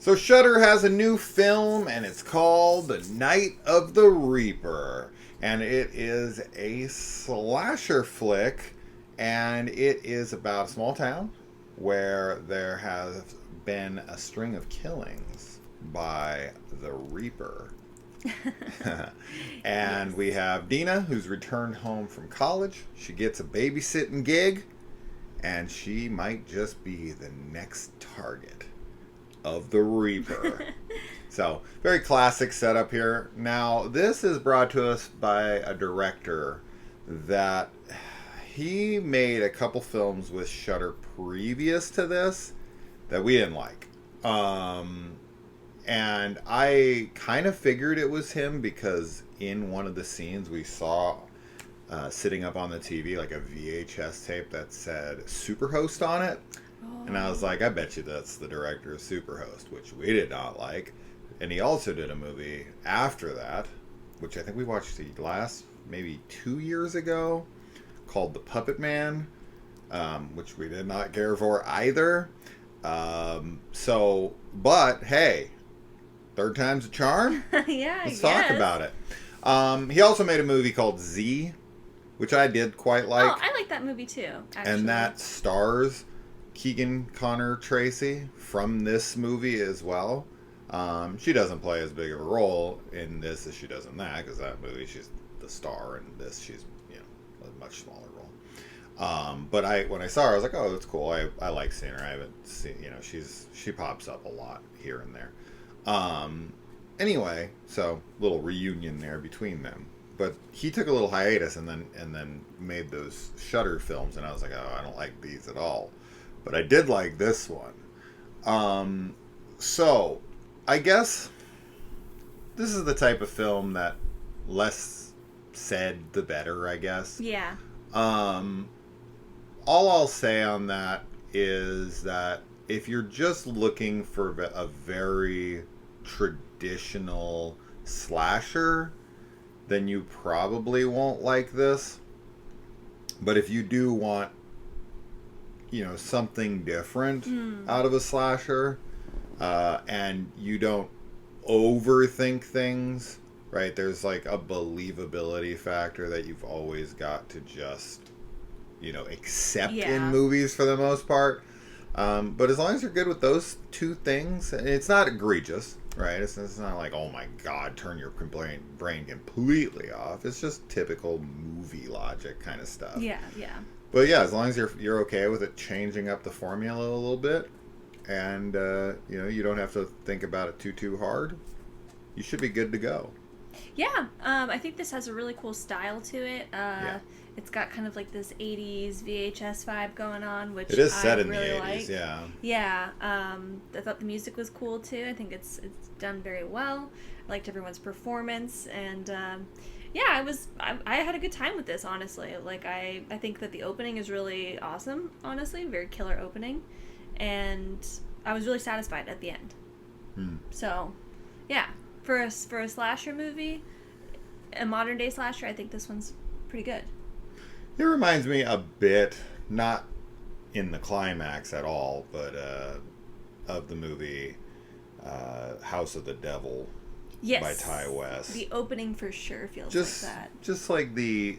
So Shudder has a new film, and it's called The Night of the Reaper. And it is a slasher flick, and it is about a small town where there has been a string of killings by the Reaper. And we have Dina, who's returned home from college. She gets a babysitting gig, and she might just be the next target of the Reaper. So, very classic setup here. Now, this is brought to us by a director that he made a couple films with Shudder previous to this that we didn't like. And I kind of figured it was him because in one of the scenes we saw sitting up on the TV like a VHS tape that said Superhost on it. Oh. And I was like, I bet you that's the director of Superhost, which we did not like. And he also did a movie after that, which I think we watched the last maybe 2 years ago, called The Puppet Man, which we did not care for either. But hey, third time's a charm. Yeah, let's talk about it. He also made a movie called Z, which I did quite like. Oh, I like that movie too, actually. And that stars Keegan Connor Tracy from this movie as well. She doesn't play as big of a role in this as she does in that, because that movie she's the star, and this she's a much smaller role. But when I saw her, I was like, oh, that's cool. I like seeing her. I haven't seen, she pops up a lot here and there. Anyway, so little reunion there between them. But he took a little hiatus and then made those Shudder films, and I was like, oh, I don't like these at all. But I did like this one. So I guess this is the type of film that less said the better, I guess. Yeah. All I'll say on that is that if you're just looking for a very traditional slasher, then you probably won't like this. But if you do want, something different out of a slasher, and you don't overthink things, right? There's like a believability factor that you've always got to just, accept in movies for the most part. But as long as you're good with those two things, and it's not egregious, right? It's not like, oh my God, turn your brain completely off. It's just typical movie logic kind of stuff. Yeah, yeah. But yeah, as long as you're okay with it changing up the formula a little bit, and you don't have to think about it too hard, you should be good to go. Yeah, I think this has a really cool style to it. It's got kind of like this 80s VHS vibe going on, which it is set in really the 80s, like. yeah. Yeah, I thought the music was cool too. I think it's done very well. I liked everyone's performance, and I had a good time with this, honestly. Like, I think that the opening is really awesome, honestly. Very killer opening. And I was really satisfied at the end. So, yeah. For a slasher movie, a modern day slasher, I think this one's pretty good. It reminds me a bit, not in the climax at all, but of the movie House of the Devil. Yes. By Ty West. The opening for sure feels like that. Just like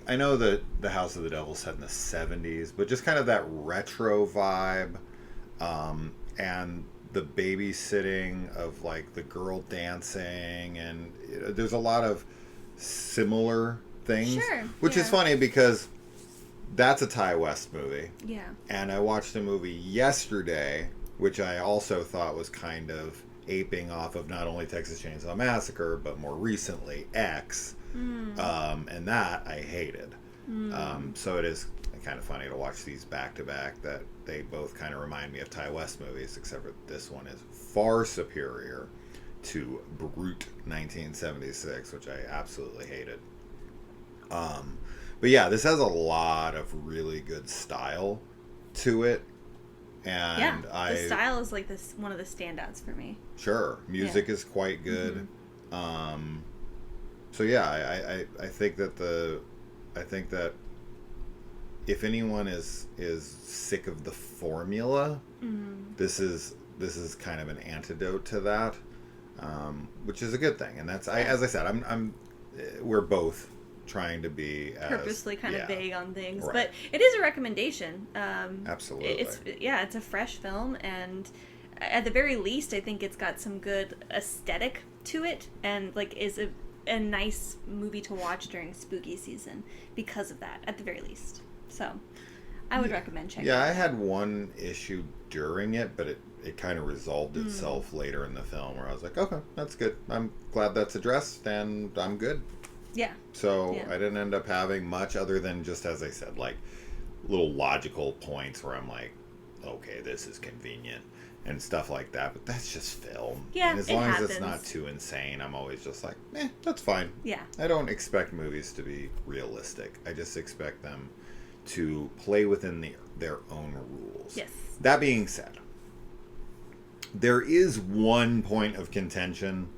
I know that the House of the Devil set in the 70s, but just kind of that retro vibe, and the babysitting of like the girl dancing, and there's a lot of similar things. Sure. Which is funny because that's a Ty West movie. Yeah. And I watched a movie yesterday, which I also thought was kind of aping off of not only Texas Chainsaw Massacre, but more recently X, and that I hated. So it is kind of funny to watch these back to back, that they both kind of remind me of Ty West movies, except for this one is far superior to Brute 1976, which I absolutely hated. But yeah, this has a lot of really good style to it. And the style is like one of the standouts for me. Sure, music is quite good. So yeah, I think that if anyone is sick of the formula, this is this is kind of an antidote to that, which is a good thing. And that's as I said, we're both trying to be purposely kind of vague on things, right. but it is a recommendation. Absolutely, it's a fresh film, and at the very least, I think it's got some good aesthetic to it, and like is a nice movie to watch during spooky season because of that, at the very least. So I would recommend checking it out. I had one issue during it, but it kind of resolved itself later in the film, where I was like, okay, that's good. I'm glad that's addressed, and I'm good. Yeah. So I didn't end up having much other than, just as I said, like little logical points where I'm like, okay, this is convenient and stuff like that. But that's just film. Yeah, and as long as it's not too insane, I'm always just like, that's fine. Yeah. I don't expect movies to be realistic. I just expect them to play within their own rules. Yes. That being said, there is one point of contention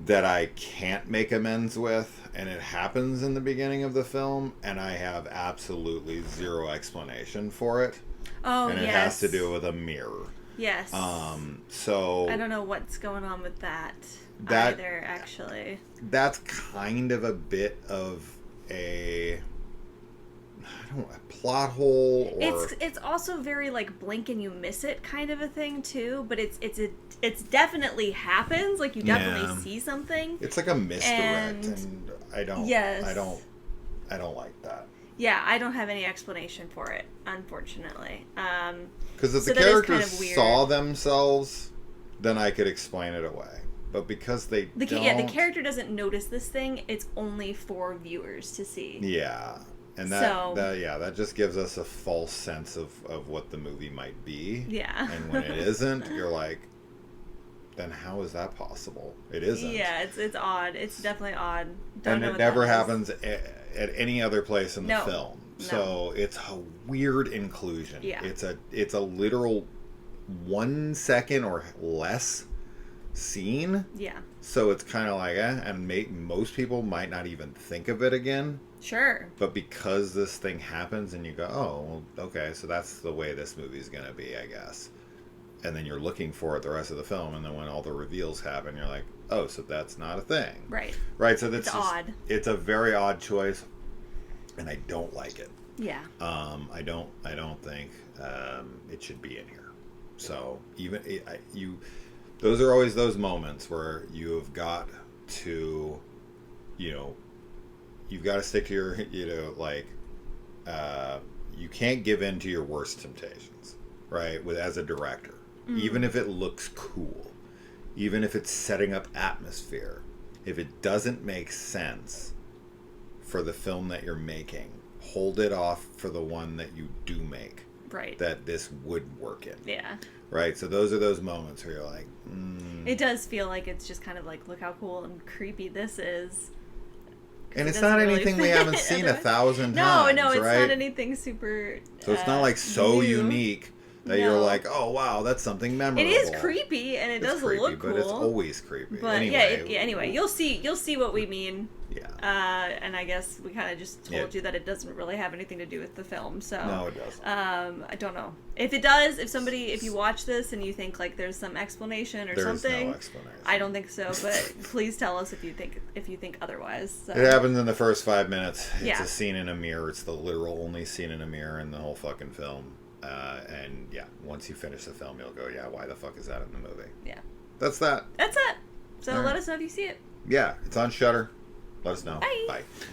that I can't make amends with, and it happens in the beginning of the film, and I have absolutely zero explanation for it. Oh, and it has to do with a mirror. Yes. So I don't know what's going on with that either, actually. That's kind of a bit of a plot hole, or it's also very like blink and you miss it kind of a thing too, but it's definitely happens, like you definitely see something. It's like a misdirect, and I don't like that. Yeah, I don't have any explanation for it, unfortunately. Because if the characters saw themselves, then I could explain it away. But because they don't... the character doesn't notice this thing, it's only for viewers to see. Yeah. And that just gives us a false sense of what the movie might be. Yeah. And when it isn't, you're like, then how is that possible? It isn't. Yeah, it's odd. It's definitely odd. And it never happens at any other place in the film. No. So it's a weird inclusion. Yeah. It's a literal 1 second or less scene. Yeah. So it's kind of like, and most people might not even think of it again. Sure. But because this thing happens and you go, oh, well, okay, so that's the way this movie's going to be, I guess. And then you're looking for it the rest of the film, and then when all the reveals happen, you're like, oh, so that's not a thing. Right. Right, so that's odd. It's a very odd choice, and I don't like it. Yeah. I don't think it should be in here. So those are always those moments where you have got to, you've got to stick to your, you can't give in to your worst temptations, right? As a director, even if it looks cool, even if it's setting up atmosphere, if it doesn't make sense for the film that you're making, hold it off for the one that you do make. Right. That this would work in. Yeah. Right. So those are those moments where you're like, It does feel like it's just kind of like, look how cool and creepy this is. And it's not anything we haven't seen 1,000 times. No, it's right? not anything super. So it's not like so new. Unique that you're like, oh wow, that's something memorable. It is creepy, and it does look cool. But it's always creepy. But anyway, anyway, you'll see what we mean. Yeah. And I guess we kind of just told you that it doesn't really have anything to do with the film. So no, it doesn't. I don't know if it does. If you watch this and you think like there's some explanation or something, there's no explanation. I don't think so. But please tell us if you think otherwise. So. It happens in the first 5 minutes. It's a scene in a mirror. It's the literal only scene in a mirror in the whole fucking film. And once you finish the film, you'll go, why the fuck is that in the movie? Yeah. That's that. That's it. So All let right. us know if you see it. Yeah, it's on Shudder. Let us know. Bye. Bye.